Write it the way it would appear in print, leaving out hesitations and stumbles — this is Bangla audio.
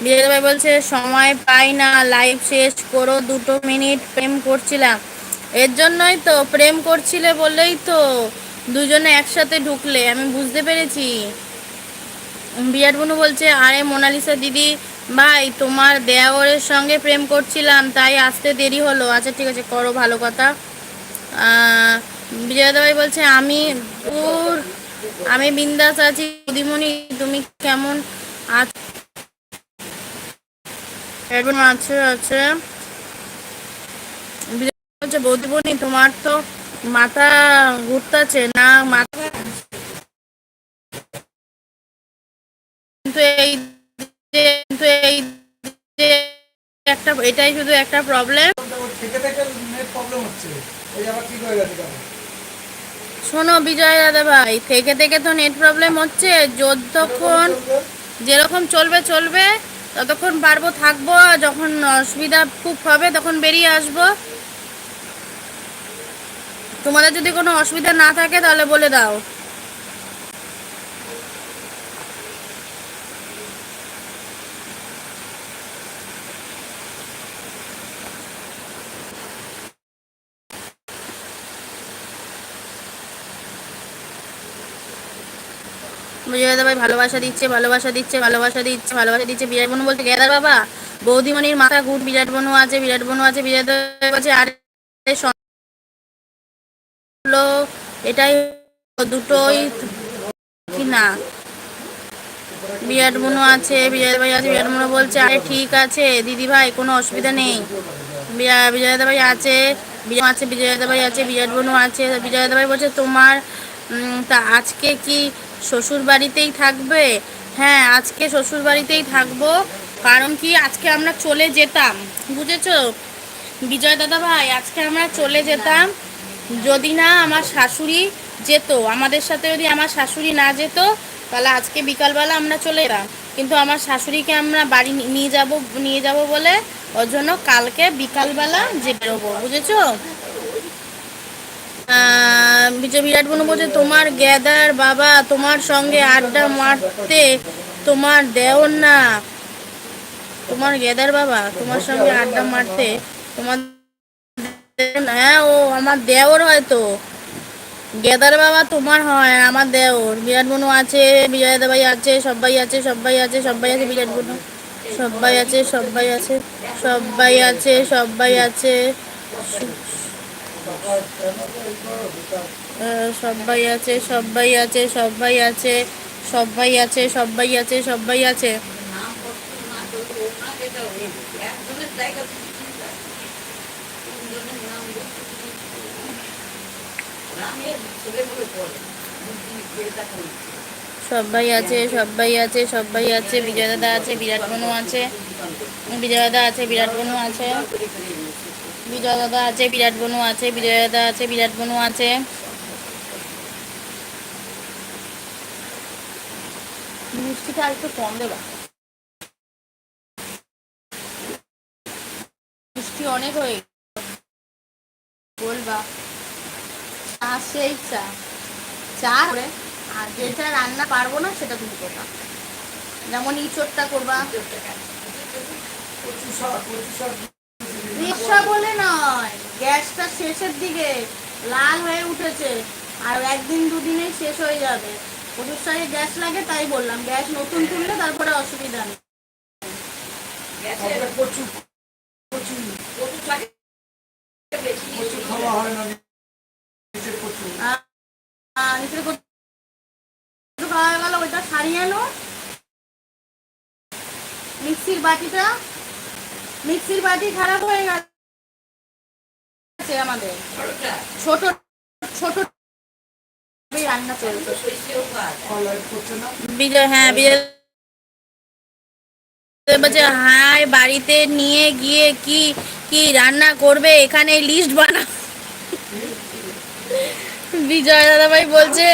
বিজয় ভাই বলছে সময় পাই না, লাইভ শেষ করো, 2 মিনিট প্রেম করছিলাম। এর জন্যই তো প্রেম করছিলে বলেই তো দুজনে একসাথে ঢুকলে, আমি বুঝতে পেরেছি। বিরাট বনু বলছে আরে মোনালিসা দিদি ভাই তোমার দেওরের সঙ্গে প্রেম করছিলাম তাই আসতে দেরি হলো। আচ্ছা ঠিক আছে, করো, ভালো কথা। বিজয় ভাই বলছে দূর, আমি বিন্দাস আছি দিদিমণি, তুমি কেমন আছো? আছে আছে। বিজয় বলছে বৌদিমণি তোমার তো মাথা ঘুরতেছে না, মাথা কিন্তু এই যে একটা, এটাই শুধু একটা প্রবলেম। শোনো বিজয় দাদা ভাই, থেকে থেকে তো নেট প্রবলেম হচ্ছে, যতক্ষণ যেরকম চলবে চলবে, ততক্ষণ পারবো থাকবো, যখন অসুবিধা খুব হবে তখন বেরিয়ে আসবো। তোমাদের যদি কোনো অসুবিধা না থাকে তাহলে বলে দাও। বিজয় দাদা ভাই ভালোবাসা দিচ্ছে, ভালোবাসা দিচ্ছে, ভালোবাসা দিচ্ছে, ভালোবাসা দিচ্ছে। বিরাট বনু বলছে গেদার বাবা বৌদিমণির মাথা ঘুর, বিরাট বনু আছে, বিরাট বনু আছে। বিজয় দাদা বলছে আরে হলো, এটাই দুটোই কি না। বিরাট বনু আছে, বিজয় ভাই আছে, বিরাট বনু বলছে আরে ঠিক আছে দিদি ভাই কোনো অসুবিধা নেই। বিজয় দাদা ভাই আছে, বিজয় দাদা ভাই আছে, বিরাট বনু আছে। বিজয় দাদা ভাই বলছে তোমার তা আজকে কি শ্বশুর বাড়িতেই থাকবে? হ্যাঁ আজকে শ্বশুর বাড়িতেই থাকবো, কারণ কি আজকে আমরা চলে যেতাম, বুঝেছো বিজয় দাদা ভাই, আজকে আমরা চলে যেতাম যদি না আমার শাশুড়ি যেত, আমাদের সাথে যদি আমার শাশুড়ি না যেত তাহলে আজকে বিকালবেলা আমরা চলে যেতাম, কিন্তু আমার শাশুড়িকে আমরা বাড়ি নিয়ে যাব বলে ওর জন্য কালকে বিকালবেলা যে বেরোবো, বুঝেছো। বিরাট বনু বলছে তোমার গেদার বাবা তোমার সঙ্গে আড্ডা মারতে, তোমার দেওর না, তোমার গেদার বাবা তোমার সঙ্গে আড্ডা মারতে তোমার, হ্যাঁ ও আমার দেওর হয়তো, গেদার বাবা তোমার হয় আমার দেওর। বিরাট বনু আছে, বিজয় দাবাই আছে, সবাই আছে, সবাই আছে, সবাই আছে, বিরাট বনু সবাই আছে, সবাই আছে, সবাই আছে, সবাই আছে, সবাই আছে, সবাই আছে, সবাই আছে, সবাই আছে, সবাই আছে, সবাই আছে। সবাই আছে, সবাই আছে, সবাই আছে। বিজয় দাদা আছে, বিরাট বনু আছে, বিজয় দাদা আছে, বিরাট বনু আছে, বিজয় দাদা আছে, বিরাট বনু আছে, বিজয় দাদা আছে, বিরাট বনু আছে। মিষ্টিটা একটু কম দেবা, মিষ্টি অনেক হয়ে বলবা। সেই চা চা করে, আর যেটা রান্না পারবো না সেটা তুমি করবা, যেমন ইঁচড়টা করবা। রিক্সা বলে নয়, গ্যাসটা শেষের দিকে লাল হয়ে উঠেছে, আর একদিন দুদিনেই শেষ হয়ে যাবে। প্রচুর সারে গ্যাস লাগে তাই বললাম, গ্যাস নতুন তুললে তারপরে অসুবিধা নেই। খাওয়া গেল, ওইটা সারিয়ে আনো। মিক্সির বাটি খারাপ হয়ে গেছে আমাদের, ছোট ছোট রান্না চলছে। বিজয়, হ্যাঁ বিজয় বলছে হ্যাঁ বাড়িতে নিয়ে গিয়ে কি কি রান্না করবে এখানে লিস্ট বানা। বিজয় দাদা ভাই বলছে